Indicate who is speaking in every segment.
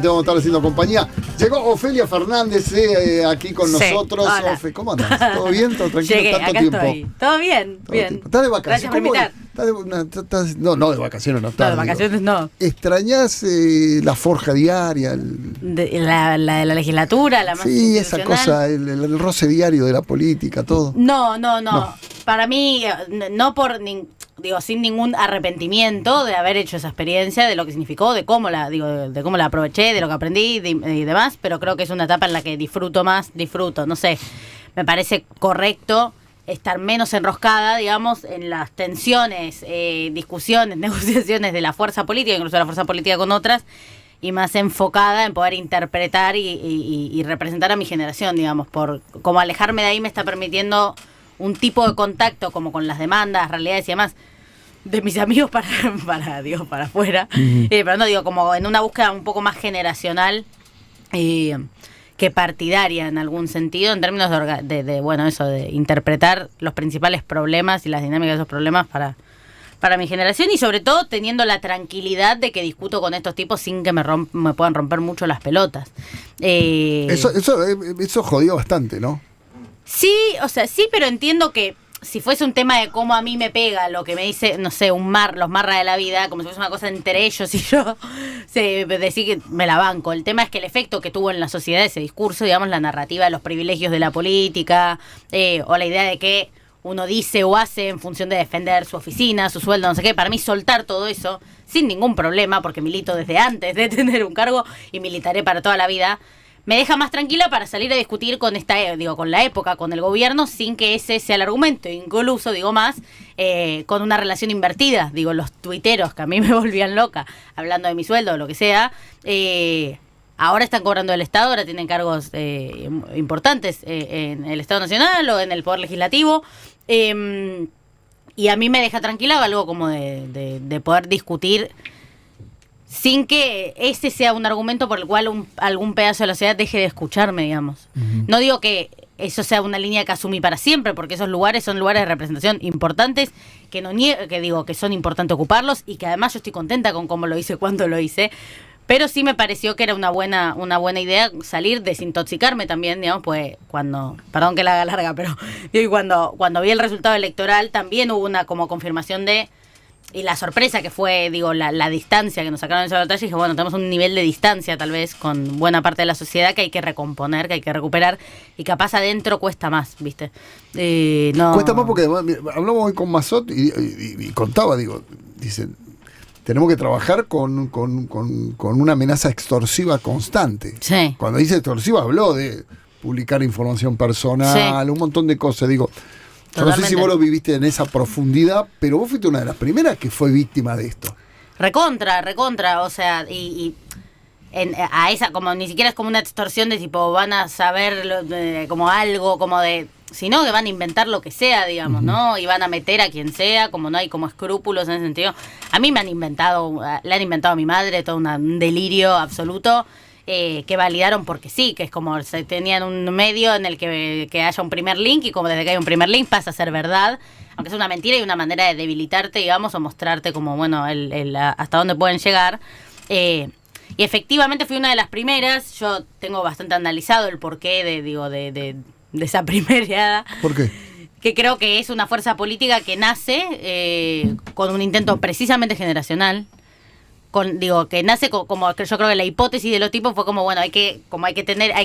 Speaker 1: Te vamos a estar haciendo compañía. Llegó Ofelia Fernández aquí con nosotros.
Speaker 2: Hola.
Speaker 1: Ofe, ¿cómo andás? ¿Todo bien? ¿Todo tranquilo?
Speaker 2: Llegué,
Speaker 1: ¿Tanto
Speaker 2: acá
Speaker 1: tiempo?
Speaker 2: estoy. ¿Todo bien?
Speaker 1: Todo
Speaker 2: Bien.
Speaker 1: tiempo. ¿Estás de vacaciones?
Speaker 2: Gracias por invitar.
Speaker 1: No, de vacaciones no estás.
Speaker 2: No, de vacaciones no.
Speaker 1: ¿Extrañás la forja diaria?
Speaker 2: La de la legislatura, la más
Speaker 1: Sí, esa
Speaker 2: institucional.
Speaker 1: cosa, el roce diario de la política, todo.
Speaker 2: No.
Speaker 1: No.
Speaker 2: Para mí, no por sin ningún arrepentimiento de haber hecho esa experiencia, de lo que significó, de cómo la aproveché, de lo que aprendí y demás, pero creo que es una etapa en la que disfruto, no sé, me parece correcto estar menos enroscada, digamos, en las tensiones, discusiones, negociaciones de la fuerza política, incluso la fuerza política con otras, y más enfocada en poder interpretar y representar a mi generación, digamos, como alejarme de ahí me está permitiendo un tipo de contacto como con las demandas, realidades y demás de mis amigos para afuera, pero no digo como en una búsqueda un poco más generacional que partidaria en algún sentido, en términos de interpretar los principales problemas y las dinámicas de esos problemas para mi generación, y sobre todo teniendo la tranquilidad de que discuto con estos tipos sin que me puedan romper mucho las pelotas.
Speaker 1: Eso jodió bastante, ¿no?
Speaker 2: Sí, o sea, sí, pero entiendo que si fuese un tema de cómo a mí me pega lo que me dice, no sé, los marra de la vida, como si fuese una cosa entre ellos y yo, decir que me la banco. El tema es que el efecto que tuvo en la sociedad ese discurso, digamos, la narrativa de los privilegios de la política, o la idea de que uno dice o hace en función de defender su oficina, su sueldo, no sé qué, para mí soltar todo eso sin ningún problema, porque milito desde antes de tener un cargo y militaré para toda la vida, me deja más tranquila para salir a discutir con con la época, con el gobierno, sin que ese sea el argumento. Incluso, con una relación invertida. Los tuiteros, que a mí me volvían loca, hablando de mi sueldo o lo que sea, ahora están cobrando del Estado, ahora tienen cargos importantes en el Estado Nacional o en el Poder Legislativo. Y a mí me deja tranquila algo como de poder discutir sin que ese sea un argumento por el cual algún pedazo de la sociedad deje de escucharme, digamos. Uh-huh. No digo que eso sea una línea que asumí para siempre, porque esos lugares son lugares de representación importantes, que son importantes ocuparlos, y que además yo estoy contenta con cómo lo hice, cuándo lo hice, pero sí me pareció que era una buena idea salir, desintoxicarme también, digamos, pues perdón que la haga larga, pero cuando vi el resultado electoral también hubo una como confirmación y la sorpresa que fue, la distancia que nos sacaron de esa batalla, y dije, bueno, tenemos un nivel de distancia tal vez con buena parte de la sociedad que hay que recomponer, que hay que recuperar, y capaz adentro cuesta más, ¿viste? No.
Speaker 1: Cuesta más porque además, hablamos hoy con Mazot y contaba, dicen, tenemos que trabajar con una amenaza extorsiva constante.
Speaker 2: Sí.
Speaker 1: Cuando dice extorsiva habló de publicar información personal, sí, un montón de cosas, Totalmente. No sé si vos lo viviste en esa profundidad, pero vos fuiste una de las primeras que fue víctima de esto.
Speaker 2: Recontra, o sea, a esa, como ni siquiera es como una extorsión de tipo, van a saber como algo, como de, sino que van a inventar lo que sea, digamos, uh-huh, ¿no? Y van a meter a quien sea, como no hay como escrúpulos en ese sentido. A mí le han inventado a mi madre, todo un delirio absoluto. Que validaron porque sí, que es como se tenían un medio en el que haya un primer link, y como desde que hay un primer link pasa a ser verdad, aunque es una mentira y una manera de debilitarte, digamos, o mostrarte como, bueno, hasta dónde pueden llegar. Y efectivamente fui una de las primeras. Yo tengo bastante analizado el porqué de esa primerada.
Speaker 1: ¿Por qué?
Speaker 2: Que creo que es una fuerza política que nace con un intento precisamente generacional. Que nace como que yo creo que la hipótesis de los tipos fue como, bueno, hay que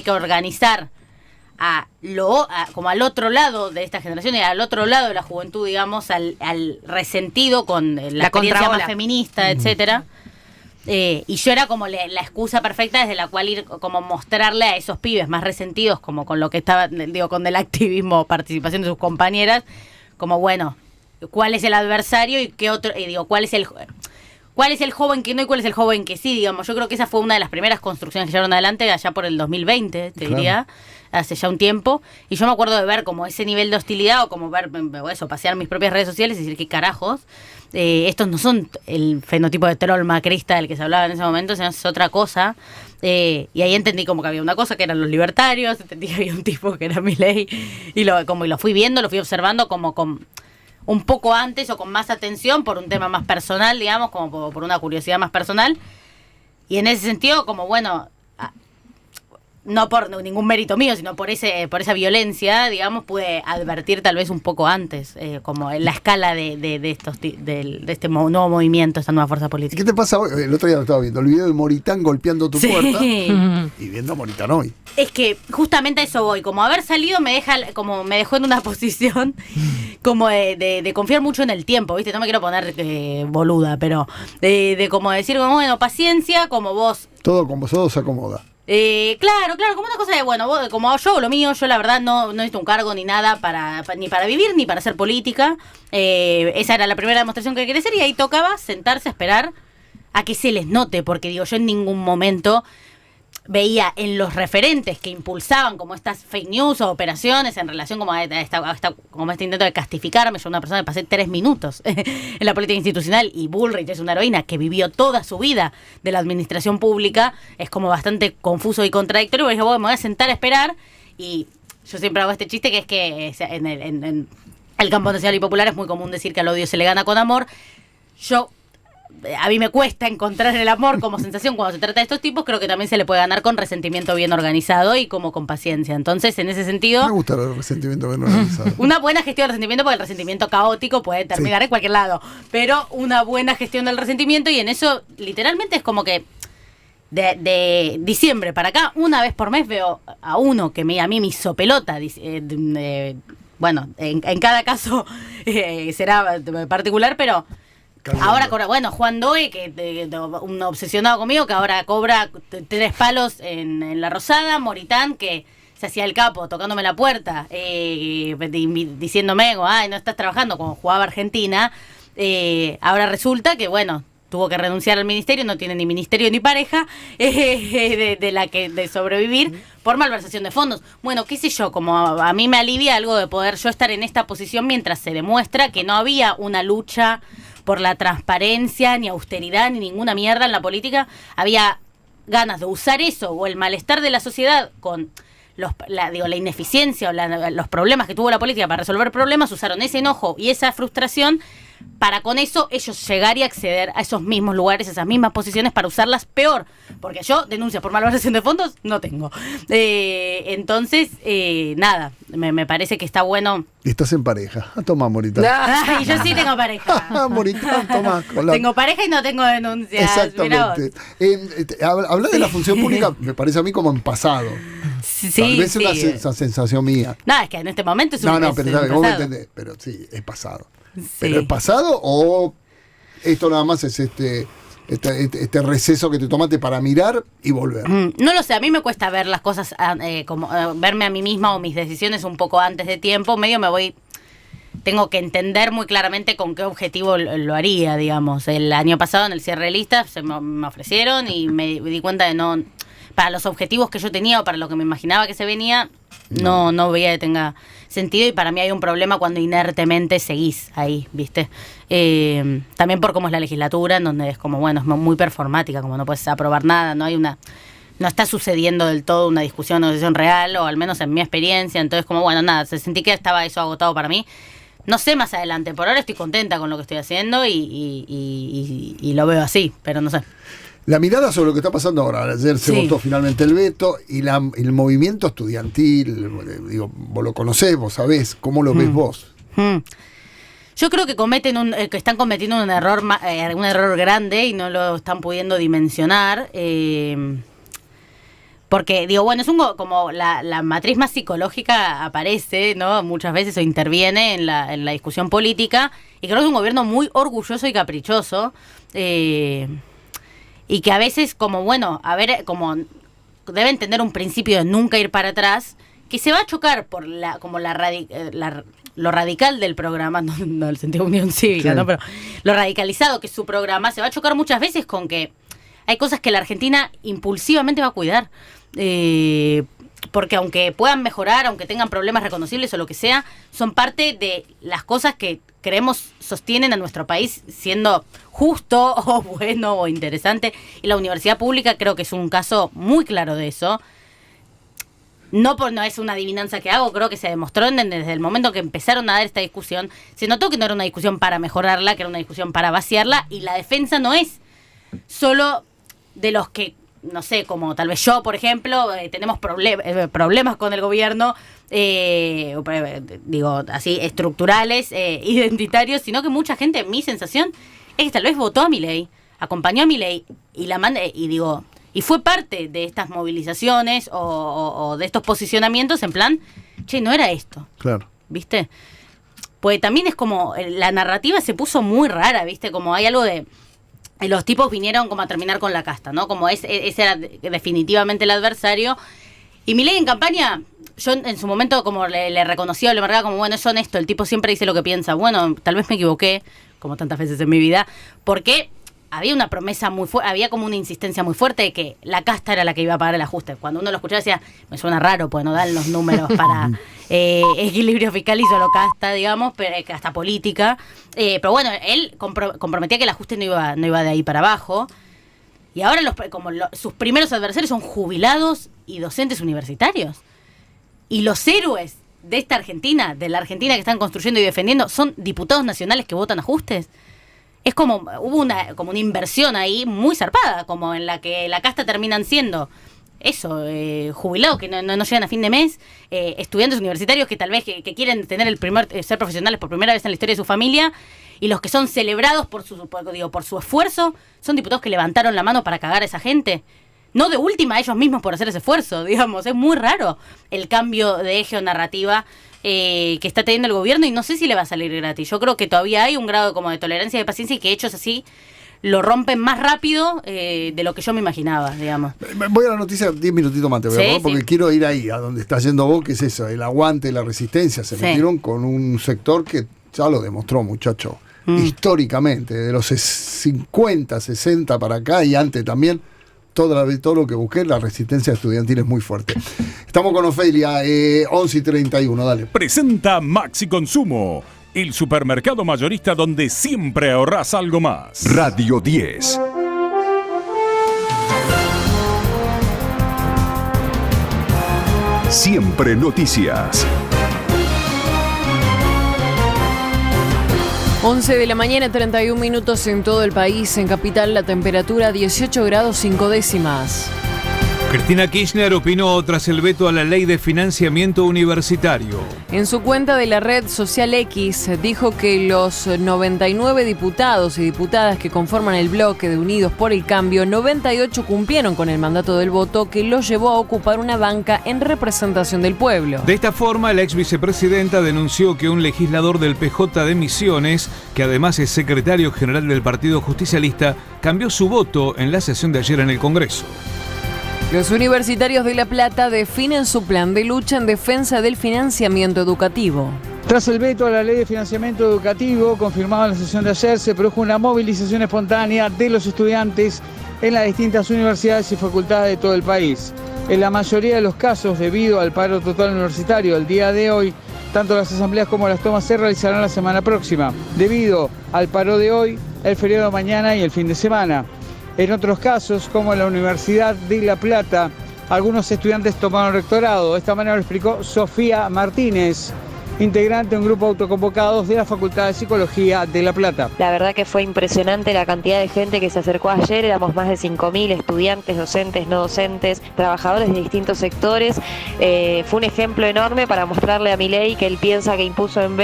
Speaker 2: organizar como al otro lado de esta generación y al otro lado de la juventud, digamos, al resentido con la experiencia más feminista, etcétera. Y yo era como la excusa perfecta desde la cual ir como mostrarle a esos pibes más resentidos, como con lo que estaba, con el activismo, participación de sus compañeras, como, bueno, cuál es el adversario y qué otro, ¿cuál es el joven que no y cuál es el joven que sí? Digamos, yo creo que esa fue una de las primeras construcciones que llevaron adelante allá por el 2020, diría, hace ya un tiempo. Y yo me acuerdo de ver como ese nivel de hostilidad, o como pasear mis propias redes sociales y decir, ¿qué carajos? Estos no son el fenotipo de troll macrista del que se hablaba en ese momento, sino es otra cosa. Y ahí entendí como que había una cosa que eran los libertarios, entendí que había un tipo que era Milei, y lo fui viendo, lo fui observando como con un poco antes o con más atención por un tema más personal, digamos, como por una curiosidad más personal. Y en ese sentido, como bueno, no por ningún mérito mío, sino por esa violencia, digamos, pude advertir tal vez un poco antes, como en la escala de este nuevo movimiento, esta nueva fuerza política.
Speaker 1: ¿Qué te pasa hoy? El otro día lo estaba viendo, el video de Moritán golpeando tu puerta y viendo a Moritán hoy.
Speaker 2: Es que justamente a eso voy, como haber salido me dejó en una posición como de confiar mucho en el tiempo, ¿viste? No me quiero poner boluda, pero de como decir, como bueno, paciencia, como vos.
Speaker 1: Todo con vosotros se acomoda.
Speaker 2: Claro, como una cosa de, bueno, vos, como yo, lo mío, yo la verdad no necesito un cargo ni nada ni para vivir, ni para hacer política. Esa era la primera demostración que quería hacer y ahí tocaba sentarse a esperar a que se les note, porque digo, yo en ningún momento veía en los referentes que impulsaban como estas fake news o operaciones en relación como como este intento de castificarme. Yo una persona que pasé 3 minutos en la política institucional y Bullrich es una heroína que vivió toda su vida de la administración pública, es como bastante confuso y contradictorio. Dije, bueno, me voy a sentar a esperar y yo siempre hago este chiste que es que en el campo nacional y popular es muy común decir que al odio se le gana con amor. A mí me cuesta encontrar el amor como sensación cuando se trata de estos tipos, creo que también se le puede ganar con resentimiento bien organizado y como con paciencia. Entonces, en ese sentido...
Speaker 1: Me gusta el resentimiento bien organizado.
Speaker 2: Una buena gestión del resentimiento, porque el resentimiento caótico puede terminar en cualquier lado, pero una buena gestión del resentimiento, y en eso literalmente es como que de diciembre para acá, una vez por mes veo a uno que a mí me hizo pelota, bueno, en cada caso será particular, pero... Ahora cobra, bueno, Juan Doe, un obsesionado conmigo, que ahora cobra 3 palos en La Rosada. Moritán, que se hacía el capo tocándome la puerta, diciéndome, ay, no estás trabajando, como jugaba Argentina. Ahora resulta que, bueno, tuvo que renunciar al ministerio, no tiene ni ministerio ni pareja, de sobrevivir por malversación de fondos. Bueno, qué sé yo, como a mí me alivia algo de poder yo estar en esta posición mientras se demuestra que no había una lucha por la transparencia, ni austeridad, ni ninguna mierda en la política. Había ganas de usar eso o el malestar de la sociedad con la ineficiencia o los problemas que tuvo la política para resolver problemas. Usaron ese enojo y esa frustración para con eso ellos llegar y acceder a esos mismos lugares, esas mismas posiciones, para usarlas peor. Porque yo denuncias por malversación de fondos no tengo. Entonces, nada, me parece que está bueno.
Speaker 1: Estás en pareja. Toma, Moritán.
Speaker 2: Y yo sí tengo pareja.
Speaker 1: Moritán, toma.
Speaker 2: Tengo pareja y no tengo denuncias.
Speaker 1: Exactamente. Hablar de la función pública me parece a mí como en pasado.
Speaker 2: Sí,
Speaker 1: tal vez es una sensación mía.
Speaker 2: No, es que en este momento es
Speaker 1: un pero vos me entendés. Pero sí, es pasado. Sí. ¿Pero es pasado o esto nada más es este receso que te tomaste para mirar y volver?
Speaker 2: No lo sé, a mí me cuesta ver las cosas, verme a mí misma o mis decisiones un poco antes de tiempo. Tengo que entender muy claramente con qué objetivo lo haría, digamos. El año pasado en el cierre de listas me ofrecieron y me di cuenta de no... Para los objetivos que yo tenía o para lo que me imaginaba que se venía, no veía que tenga sentido, y para mí hay un problema cuando inertemente seguís ahí, ¿viste? También por cómo es la legislatura, en donde es como, bueno, es muy performática, como no puedes aprobar nada, no está sucediendo del todo una discusión o decisión real, o al menos en mi experiencia. Entonces, como, bueno, nada, sentí que estaba eso agotado para mí. No sé más adelante, por ahora estoy contenta con lo que estoy haciendo y lo veo así, pero no sé.
Speaker 1: La mirada sobre lo que está pasando ahora. Ayer se votó finalmente el veto y el movimiento estudiantil, digo, vos lo conocés, vos sabés, ¿cómo lo ves vos?
Speaker 2: Yo creo que que están cometiendo un error grande y no lo están pudiendo dimensionar. Porque, digo, bueno, es como la matriz más psicológica aparece, ¿no? Muchas veces o interviene en la discusión política, y creo que es un gobierno muy orgulloso y caprichoso. Y que a veces, como bueno, deben tener un principio de nunca ir para atrás, que se va a chocar por lo radical del programa, no en el sentido de unión cívica, sí, ¿no? Pero lo radicalizado que es su programa, se va a chocar muchas veces con que hay cosas que la Argentina impulsivamente va a cuidar. Porque aunque puedan mejorar, aunque tengan problemas reconocibles o lo que sea, son parte de las cosas que creemos sostienen a nuestro país siendo justo o bueno o interesante. Y la universidad pública creo que es un caso muy claro de eso. No es una adivinanza que hago, creo que se demostró desde el momento que empezaron a dar esta discusión. Se notó que no era una discusión para mejorarla, que era una discusión para vaciarla, y la defensa no es solo de los que, no sé, como tal vez yo, por ejemplo, tenemos problemas con el gobierno, digo, así, estructurales, identitarios, sino que mucha gente, mi sensación es que tal vez votó a Milei, acompañó a Milei y fue parte de estas movilizaciones o de estos posicionamientos en plan, che, no era esto.
Speaker 1: Claro.
Speaker 2: ¿Viste? Pues también es como, la narrativa se puso muy rara, ¿viste? Como hay algo de... Los tipos vinieron como a terminar con la casta, ¿no? Como ese era definitivamente el adversario. Y Milei en campaña, yo en su momento como le reconocía, le marcaba como, bueno, es honesto, el tipo siempre dice lo que piensa. Bueno, tal vez me equivoqué, como tantas veces en mi vida, porque había una promesa muy fuerte, había como una insistencia muy fuerte de que la casta era la que iba a pagar el ajuste. Cuando uno lo escuchaba decía, me suena raro, pues no dan los números para equilibrio fiscal y solo casta, digamos, pero casta política. Pero bueno, él comprometía que el ajuste no iba de ahí para abajo. Y ahora sus primeros adversarios son jubilados y docentes universitarios. Y los héroes de esta Argentina, de la Argentina que están construyendo y defendiendo, son diputados nacionales que votan ajustes. Es como, hubo una inversión ahí muy zarpada, como en la que la casta terminan siendo jubilados que no llegan a fin de mes, estudiantes universitarios que tal vez que quieren tener ser profesionales por primera vez en la historia de su familia, y los que son celebrados por su esfuerzo, son diputados que levantaron la mano para cagar a esa gente. No de última ellos mismos por hacer ese esfuerzo, digamos. Es muy raro el cambio de eje o narrativa que está teniendo el gobierno, y no sé si le va a salir gratis. Yo creo que todavía hay un grado como de tolerancia y de paciencia, y que hechos así lo rompen más rápido de lo que yo me imaginaba, digamos.
Speaker 1: Voy a la noticia 10 minutitos más, porque quiero ir ahí, a donde está yendo vos, que es eso, el aguante, la resistencia. Se metieron con un sector que ya lo demostró, muchacho, históricamente, de los 50, 60 para acá y antes también. Todo lo que busqué, la resistencia estudiantil es muy fuerte. Estamos con Ofelia, 11:31, dale.
Speaker 3: Presenta Maxi Consumo, el supermercado mayorista donde siempre ahorrás algo más.
Speaker 4: Radio 10. Siempre noticias.
Speaker 5: 11 de la mañana, 31 minutos en todo el país. En Capital, la temperatura 18 grados 5 décimas.
Speaker 6: Cristina Kirchner opinó tras el veto a la ley de financiamiento universitario.
Speaker 5: En su cuenta de la red social X, dijo que los 99 diputados y diputadas que conforman el bloque de Unidos por el Cambio, 98 cumplieron con el mandato del voto que los llevó a ocupar una banca en representación del pueblo.
Speaker 6: De esta forma, la ex vicepresidenta denunció que un legislador del PJ de Misiones, que además es secretario general del Partido Justicialista, cambió su voto en la sesión de ayer en el Congreso.
Speaker 5: Los universitarios de La Plata definen su plan de lucha en defensa del financiamiento educativo.
Speaker 7: Tras el veto a la ley de financiamiento educativo, confirmado en la sesión de ayer, se produjo una movilización espontánea de los estudiantes en las distintas universidades y facultades de todo el país. En la mayoría de los casos, debido al paro total universitario el día de hoy, tanto las asambleas como las tomas se realizarán la semana próxima. Debido al paro de hoy, el feriado de mañana y el fin de semana. En otros casos, como en la Universidad de La Plata, algunos estudiantes tomaron rectorado. De esta manera lo explicó Sofía Martínez, integrante de un grupo autoconvocados de la Facultad de Psicología de La Plata.
Speaker 8: La verdad que fue impresionante la cantidad de gente que se acercó ayer. Éramos más de 5.000 estudiantes, docentes, no docentes, trabajadores de distintos sectores. Fue un ejemplo enorme para mostrarle a Milei que él piensa que impuso un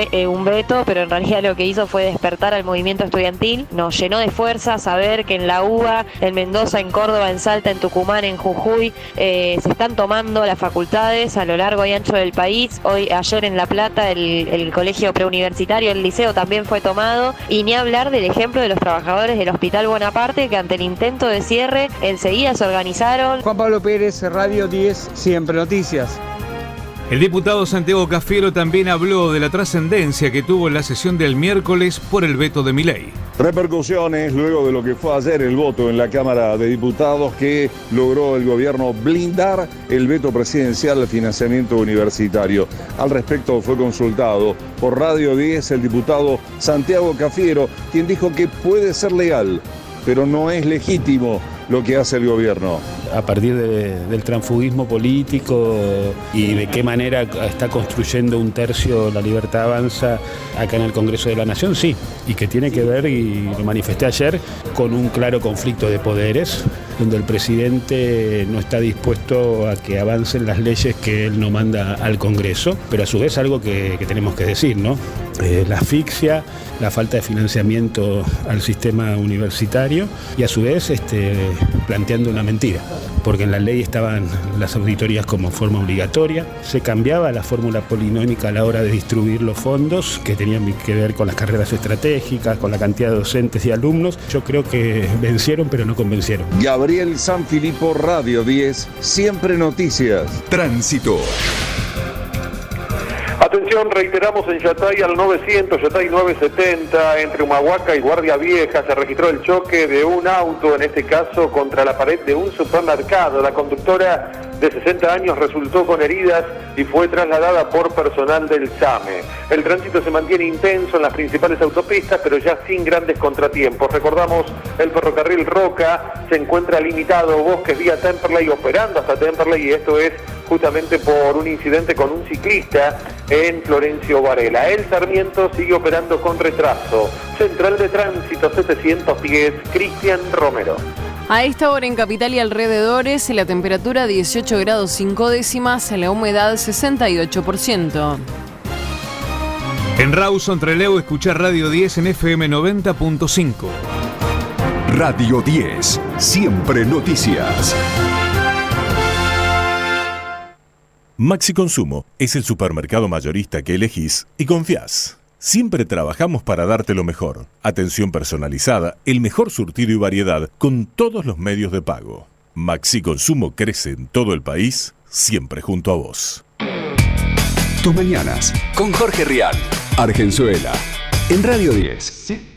Speaker 8: veto, pero en realidad lo que hizo fue despertar al movimiento estudiantil. Nos llenó de fuerza saber que en la UBA, en Mendoza, en Córdoba, en Salta, en Tucumán, en Jujuy, se están tomando las facultades a lo largo y ancho del país. Ayer en La Plata, el colegio preuniversitario, el liceo también fue tomado, y ni hablar del ejemplo de los trabajadores del Hospital Bonaparte, que ante el intento de cierre enseguida se organizaron.
Speaker 7: Juan Pablo Pérez, Radio 10, Siempre Noticias.
Speaker 6: El diputado Santiago Cafiero también habló de la trascendencia que tuvo en la sesión del miércoles por el veto de Milei.
Speaker 9: Repercusiones luego de lo que fue ayer el voto en la Cámara de Diputados, que logró el gobierno blindar el veto presidencial al financiamiento universitario. Al respecto fue consultado por Radio 10 el diputado Santiago Cafiero, quien dijo que puede ser legal, pero no es legítimo lo que hace el gobierno.
Speaker 10: A partir del transfugismo político y de qué manera está construyendo un tercio La Libertad Avanza acá en el Congreso de la Nación, sí, y que tiene que ver, y lo manifesté ayer, con un claro conflicto de poderes donde el presidente no está dispuesto a que avancen las leyes que él no manda al Congreso, pero a su vez algo que tenemos que decir, ¿no? La asfixia, la falta de financiamiento al sistema universitario y a su vez planteando una mentira, porque en la ley estaban las auditorías como forma obligatoria, se cambiaba la fórmula polinómica a la hora de distribuir los fondos que tenían que ver con las carreras estratégicas, con la cantidad de docentes y alumnos. Yo creo que vencieron pero no convencieron.
Speaker 9: Gabriel Sanfilippo, Radio 10, siempre noticias.
Speaker 4: Tránsito.
Speaker 11: Atención, reiteramos en Yatay al 900, Yatay 970, entre Humahuaca y Guardia Vieja, se registró el choque de un auto, en este caso contra la pared de un supermercado. La conductora de 60 años resultó con heridas y fue trasladada por personal del SAME. El tránsito se mantiene intenso en las principales autopistas, pero ya sin grandes contratiempos. Recordamos, el ferrocarril Roca se encuentra limitado, Bosques vía Temperley, operando hasta Temperley, y esto es justamente por un incidente con un ciclista en Florencio Varela. El Sarmiento sigue operando con retraso. Central de Tránsito 710, Cristian Romero.
Speaker 5: A esta hora en Capital y alrededores, la temperatura 18 grados 5 décimas, la humedad 68%.
Speaker 6: En Rawson, Trelew, escuchar Radio 10 en FM 90.5.
Speaker 4: Radio 10, siempre noticias.
Speaker 3: Maxi Consumo es el supermercado mayorista que elegís y confías. Siempre trabajamos para darte lo mejor. Atención personalizada, el mejor surtido y variedad con todos los medios de pago. Maxi Consumo crece en todo el país, siempre junto a vos.
Speaker 4: Tus mañanas con Jorge Rial, Argenzuela, en Radio 10. ¿Sí?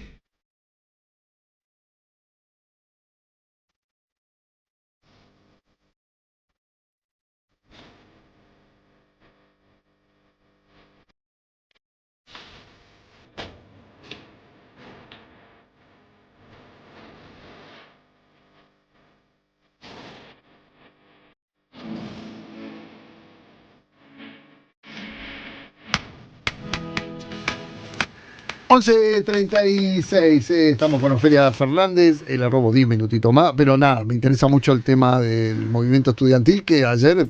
Speaker 1: ...11:36, estamos con Ofelia Fernández, le robo 10 minutitos más, pero nada, me interesa mucho el tema del movimiento estudiantil, que ayer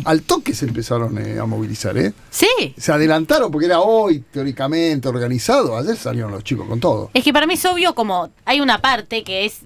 Speaker 1: al toque se empezaron a movilizar, ¿eh?
Speaker 2: Sí.
Speaker 1: Se adelantaron porque era hoy, teóricamente, organizado, ayer salieron los chicos con todo.
Speaker 2: Es que para mí es obvio, como hay una parte que es,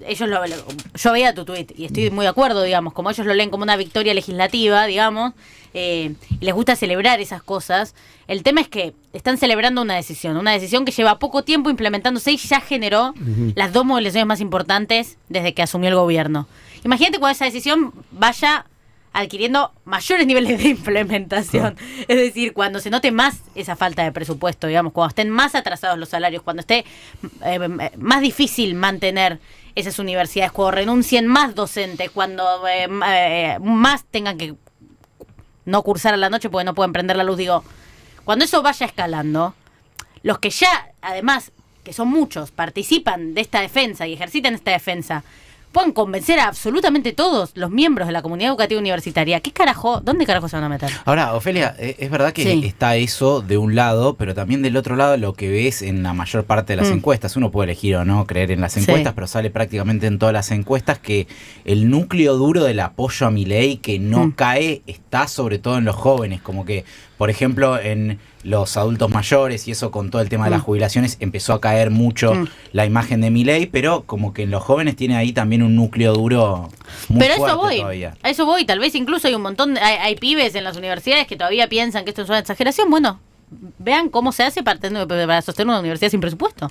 Speaker 2: yo veía tu tweet y estoy muy de acuerdo, digamos, como ellos lo leen como una victoria legislativa, digamos, y les gusta celebrar esas cosas. El tema es que están celebrando una decisión que lleva poco tiempo implementándose y ya generó las dos movilizaciones más importantes desde que asumió el gobierno. Imagínate cuando esa decisión vaya adquiriendo mayores niveles de implementación. Es decir, cuando se note más esa falta de presupuesto, digamos, cuando estén más atrasados los salarios, cuando esté más difícil mantener esas universidades, cuando renuncien más docentes, cuando más tengan que no cursar a la noche porque no pueden prender la luz, digo, cuando eso vaya escalando, los que ya, además, que son muchos, participan de esta defensa y ejercitan esta defensa, pueden convencer a absolutamente todos los miembros de la comunidad educativa universitaria. ¿Dónde carajo se van a meter?
Speaker 12: Ahora, Ofelia, es verdad que está eso de un lado, pero también del otro lado lo que ves en la mayor parte de las encuestas. Uno puede elegir o no creer en las encuestas, pero sale prácticamente en todas las encuestas que el núcleo duro del apoyo a Milei que no cae está sobre todo en los jóvenes, como que, por ejemplo, en los adultos mayores y eso con todo el tema de las jubilaciones empezó a caer mucho la imagen de Milei, pero como que en los jóvenes tiene ahí también un núcleo duro muy fuerte todavía. A eso voy, tal vez incluso hay un montón, hay pibes en las universidades que todavía piensan que esto es una exageración. Bueno, vean cómo se hace para sostener una universidad sin presupuesto.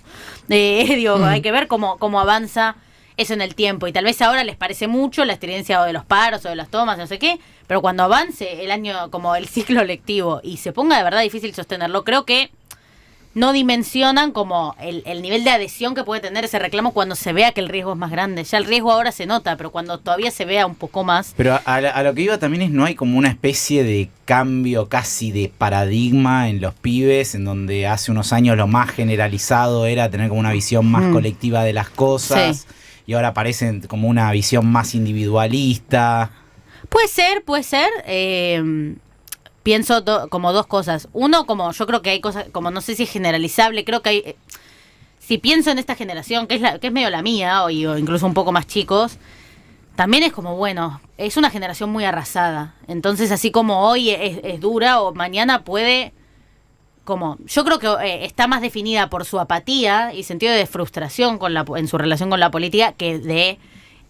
Speaker 12: Hay que ver cómo avanza eso en el tiempo, y tal vez ahora les parece mucho la experiencia o de los paros o de las tomas, no sé qué, pero cuando avance el año, como el ciclo lectivo, y se ponga de verdad difícil sostenerlo, creo que no dimensionan como el nivel de adhesión que puede tener ese reclamo cuando se vea que el riesgo es más grande. Ya el riesgo ahora se nota, pero cuando todavía se vea un poco más. Pero a lo que iba también es, no hay como una especie de cambio casi de paradigma en los pibes, en donde hace unos años lo más generalizado era tener como una visión más colectiva de las cosas. Sí. Y ahora aparecen como una visión más individualista. Puede ser. Pienso como dos cosas. Uno, como yo creo que hay cosas, como no sé si es generalizable, creo que hay... Si pienso en esta generación, que es medio la mía, o incluso un poco más chicos,
Speaker 2: también es como, bueno, es una generación muy arrasada. Entonces, así como hoy es dura, o mañana puede, como, yo creo que está más definida por su apatía y sentido de frustración en su relación con la política que de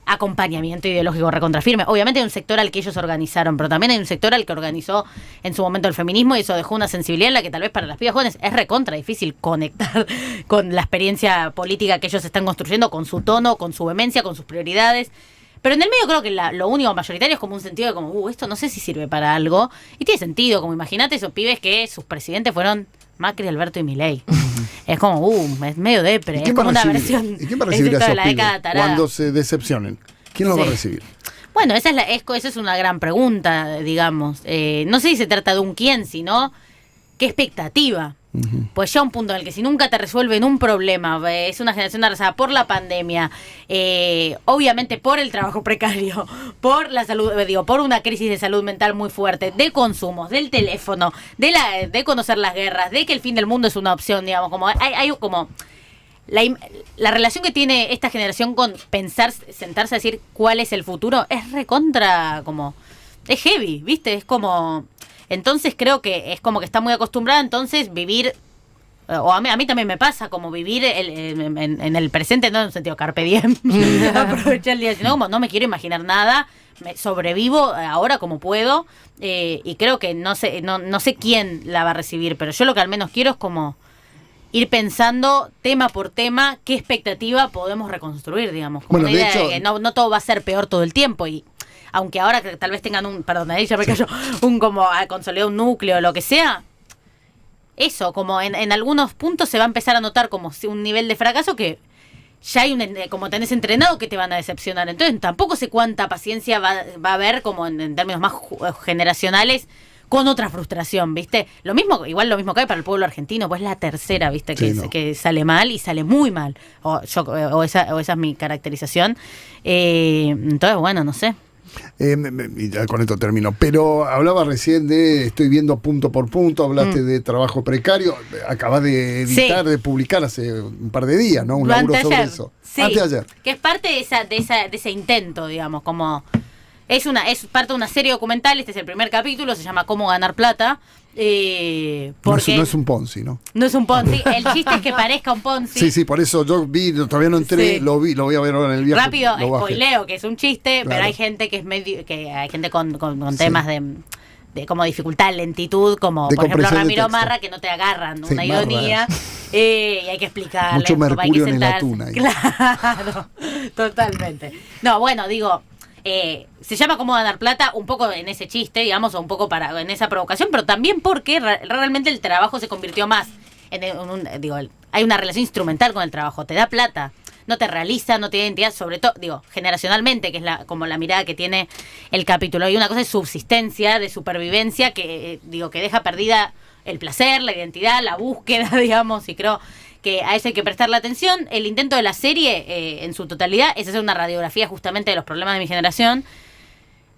Speaker 2: acompañamiento ideológico recontrafirme. Obviamente hay un sector al que ellos organizaron, pero también hay un sector al que organizó en su momento el feminismo, y eso dejó una sensibilidad en la que tal vez para las pibas jóvenes es recontra difícil conectar con la experiencia política que ellos están construyendo, con su tono, con su vehemencia, con sus prioridades. Pero en el medio creo que lo único mayoritario es como un sentido de como, esto no sé si sirve para algo. Y tiene sentido, como imagínate esos pibes que sus presidentes fueron Macri, Alberto y Milei. Es como, es medio depre. Es como una versión.
Speaker 1: ¿Y quién va a recibir a esos
Speaker 2: la
Speaker 1: pibes
Speaker 2: década tarada
Speaker 1: cuando se decepcionen? ¿Quién los va a recibir?
Speaker 2: Bueno, esa es una gran pregunta, digamos. No sé si se trata de un quién, sino qué expectativa. Pues ya un punto en el que si nunca te resuelven un problema, es una generación arrasada por la pandemia, obviamente por el trabajo precario, por la salud, por una crisis de salud mental muy fuerte, de consumos, del teléfono, de conocer las guerras, de que el fin del mundo es una opción, digamos, como hay como la relación que tiene esta generación con pensar, sentarse a decir cuál es el futuro, es recontra, como, es heavy, ¿viste? Es como, entonces creo que es como que está muy acostumbrada, entonces vivir, o a mí también me pasa, como vivir en el presente, no en un sentido carpe diem, aprovechar el día, sino como no me quiero imaginar nada, sobrevivo ahora como puedo, y creo que no sé quién la va a recibir, pero yo lo que al menos quiero es como ir pensando tema por tema qué expectativa podemos reconstruir, digamos. Como una idea de que no todo va a ser peor todo el tiempo, y aunque ahora que tal vez tengan ahí ya me cayó, como a consolidar un núcleo o lo que sea, eso, como en algunos puntos se va a empezar a notar como un nivel de fracaso que ya hay como tenés entrenado que te van a decepcionar. Entonces tampoco sé cuánta paciencia va a haber como en términos más generacionales con otra frustración, ¿viste? Igual lo mismo que hay para el pueblo argentino, pues la tercera, ¿viste? Que sale mal y sale muy mal. Esa es mi caracterización. Entonces, bueno, no sé.
Speaker 1: Y ya con esto termino. Pero hablaba recién estoy viendo punto por punto, hablaste de trabajo precario, acabas de editar, de publicar hace un par de días, ¿no? Un laburo sobre eso.
Speaker 2: Sí,
Speaker 1: anteayer.
Speaker 2: Que es parte de ese intento, digamos, como es parte de una serie documental. Este es el primer capítulo, se llama Cómo ganar plata. Porque
Speaker 1: no es un Ponzi, ¿no?
Speaker 2: No es un Ponzi. El chiste es que parezca un Ponzi.
Speaker 1: Sí, por eso yo todavía no entré, lo voy a ver ahora en el viaje.
Speaker 2: Rápido, spoileo que es un chiste, claro. Pero hay gente que es hay gente con temas de como dificultad, lentitud, como por ejemplo Ramiro Marra, que no te agarran una ironía, y hay que explicarle.
Speaker 1: Mucho mercurio en la tuna.
Speaker 2: Claro, totalmente. No, bueno, digo, se llama Cómo ganar plata, un poco en ese chiste, digamos, o un poco en esa provocación, pero también porque realmente el trabajo se convirtió más hay una relación instrumental con el trabajo, te da plata, no te realiza, no te da identidad, sobre todo, generacionalmente, que es como la mirada que tiene el capítulo. Hay una cosa de subsistencia, de supervivencia, que deja perdida el placer, la identidad, la búsqueda, digamos, y creo que a eso hay que prestarle atención. El intento de la serie, en su totalidad, es hacer una radiografía justamente de los problemas de mi generación,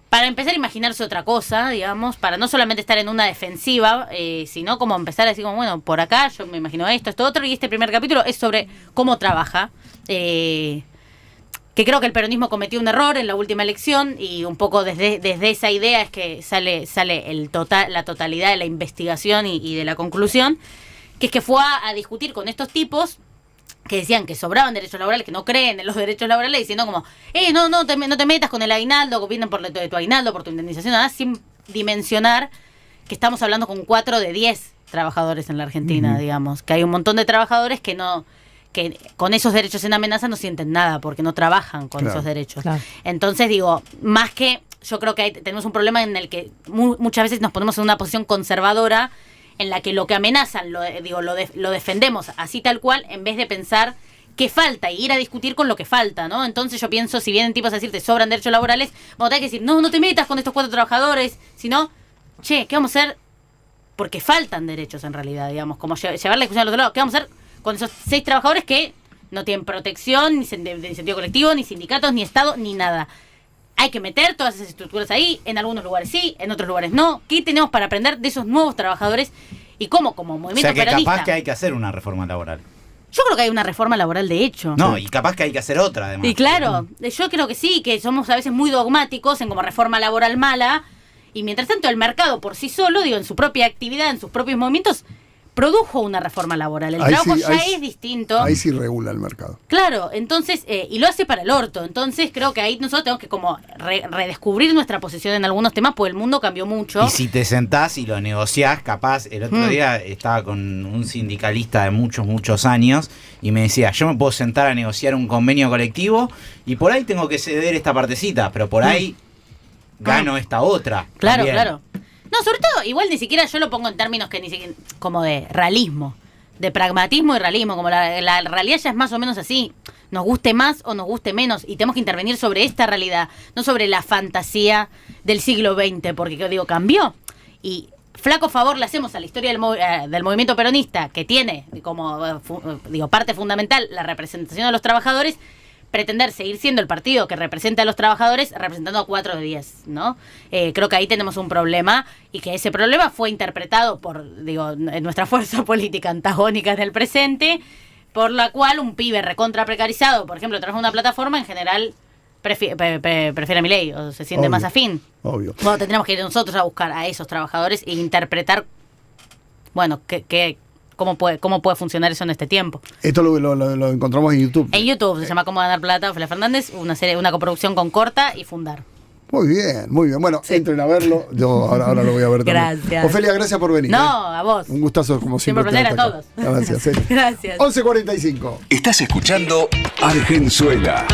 Speaker 2: para empezar a imaginarse otra cosa, digamos, para no solamente estar en una defensiva, sino como empezar a decir, como, bueno, por acá yo me imagino esto otro, y este primer capítulo es sobre cómo trabaja, que creo que el peronismo cometió un error en la última elección, y un poco desde esa idea es que sale la totalidad de la investigación y de la conclusión, que es que fue a discutir con estos tipos que decían que sobraban derechos laborales, que no creen en los derechos laborales, diciendo como, no te metas con el aguinaldo, vienen por tu aguinaldo, por tu indemnización, nada, sin dimensionar que estamos hablando con 4 de 10 trabajadores en la Argentina, digamos, que hay un montón de trabajadores que con esos derechos en amenaza no sienten nada, porque no trabajan con esos derechos. Claro. Entonces, más que, yo creo que tenemos un problema en el que muchas veces nos ponemos en una posición conservadora, en la que lo que amenazan lo defendemos así tal cual, en vez de pensar qué falta y ir a discutir con lo que falta, ¿no? Entonces yo pienso, si vienen tipos a decirte sobran derechos laborales, vamos a tener que decir, no te metas con estos 4 trabajadores, sino, ¿qué vamos a hacer? Porque faltan derechos en realidad, digamos, como llevar la discusión al otro lado. ¿Qué vamos a hacer con esos 6 trabajadores que no tienen protección, ni de incentivo colectivo, ni sindicatos, ni Estado, ni nada? Hay que meter todas esas estructuras ahí, en algunos lugares sí, en otros lugares no. ¿Qué tenemos para aprender de esos nuevos trabajadores? Y cómo como movimiento peronista.
Speaker 12: Capaz que hay que hacer una reforma laboral.
Speaker 2: Yo creo que hay una reforma laboral de hecho.
Speaker 12: No, y capaz que hay que hacer otra, además.
Speaker 2: Y claro, yo creo que sí, que somos a veces muy dogmáticos en como reforma laboral mala, y mientras tanto el mercado por sí solo, en su propia actividad, en sus propios movimientos, produjo una reforma laboral. El trabajo ya es distinto.
Speaker 1: Ahí sí regula el mercado.
Speaker 2: Claro, entonces, y lo hace para el orto. Entonces creo que ahí nosotros tenemos que como redescubrir nuestra posición en algunos temas, porque el mundo cambió mucho.
Speaker 12: Y si te sentás y lo negociás, capaz, el otro día estaba con un sindicalista de muchos años y me decía, yo me puedo sentar a negociar un convenio colectivo y por ahí tengo que ceder esta partecita, pero por ahí gano esta otra.
Speaker 2: Claro,
Speaker 12: también.
Speaker 2: claro. No, sobre todo, igual ni siquiera yo lo pongo en términos que ni siquiera, como de realismo, de pragmatismo y realismo, como la realidad ya es más o menos así, nos guste más o nos guste menos, y tenemos que intervenir sobre esta realidad, no sobre la fantasía del siglo XX, porque cambió, y flaco favor le hacemos a la historia del movimiento peronista, que tiene como parte fundamental la representación de los trabajadores, pretender seguir siendo el partido que representa a los trabajadores representando a 4 de 10, ¿no? Creo que ahí tenemos un problema, y que ese problema fue interpretado por, en nuestra fuerza política antagónica en el presente, por la cual un pibe recontra precarizado, por ejemplo, trabaja en una plataforma, en general prefiere a Milei, o se siente más afín.
Speaker 1: Obvio.
Speaker 2: Bueno, tendremos que ir nosotros a buscar a esos trabajadores e interpretar, ¿Cómo puede funcionar eso en este tiempo?
Speaker 1: Esto lo encontramos en YouTube.
Speaker 2: En YouTube se llama Cómo ganar plata, Ofelia Fernández, una coproducción con Corta y Fundar.
Speaker 1: Muy bien, muy bien. Bueno, entren a verlo. Yo ahora lo voy a ver también.
Speaker 2: Gracias.
Speaker 1: Ofelia, gracias por venir.
Speaker 2: No, a vos.
Speaker 1: Un gustazo, como siempre.
Speaker 2: Siempre placer a todos.
Speaker 1: Gracias.
Speaker 2: Gracias.
Speaker 1: 11:45.
Speaker 4: Estás escuchando Argenzuela.